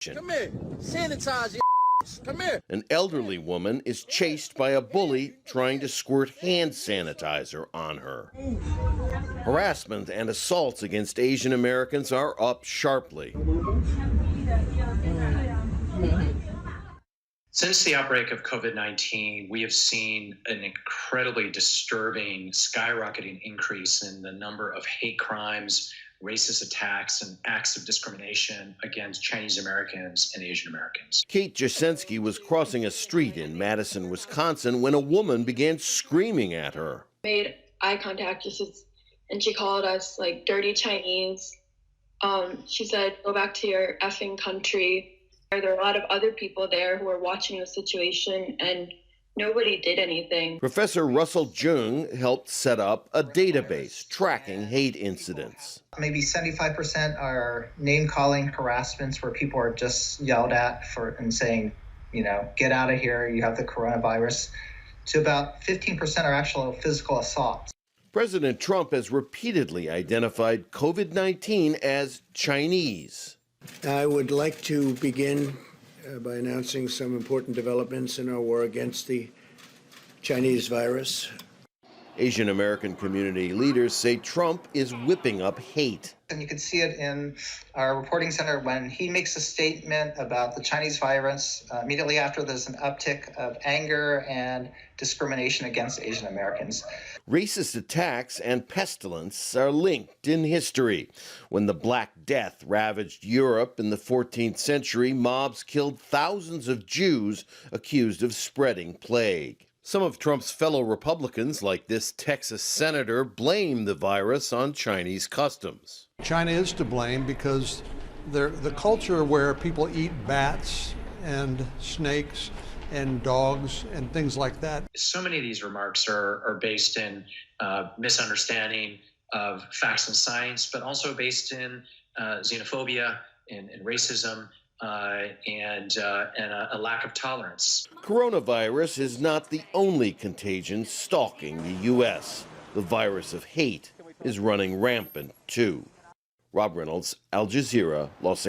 Come here, sanitize your Come here. An elderly woman is chased by a bully trying to squirt hand sanitizer on her. Harassment and assaults against Asian Americans are up sharply. Since the outbreak of COVID-19, we have seen an incredibly disturbing, skyrocketing increase in the number of hate crimes, racist attacks, and acts of discrimination against Chinese Americans and Asian Americans. Kate Jasensky was crossing a street in Madison, Wisconsin, when a woman began screaming at her. Made eye contact, and she called us like dirty Chinese. She said, "Go back to your effing country." There are a lot of other people there who are watching the situation, and nobody did anything. Professor Russell Jung helped set up a database tracking hate incidents. Maybe 75% are name-calling harassments where people are just yelled at and saying, get out of here, you have the coronavirus, to about 15% are actual physical assaults. President Trump has repeatedly identified COVID-19 as Chinese. I would like to begin by announcing some important developments in our war against the Chinese virus. Asian American community leaders say Trump is whipping up hate. And you can see it in our reporting center when he makes a statement about the Chinese virus. Immediately after, there's an uptick of anger and discrimination against Asian Americans. Racist attacks and pestilence are linked in history. When the Black Death ravaged Europe in the 14th century, mobs killed thousands of Jews accused of spreading plague. Some of Trump's fellow Republicans, like this Texas senator, blame the virus on Chinese customs. China is to blame because the culture where people eat bats and snakes and dogs and things like that. So many of these remarks are based in misunderstanding of facts and science, but also based in xenophobia and racism and a lack of tolerance. Coronavirus is not the only contagion stalking the U.S. The virus of hate is running rampant, too. Rob Reynolds, Al Jazeera, Los Angeles.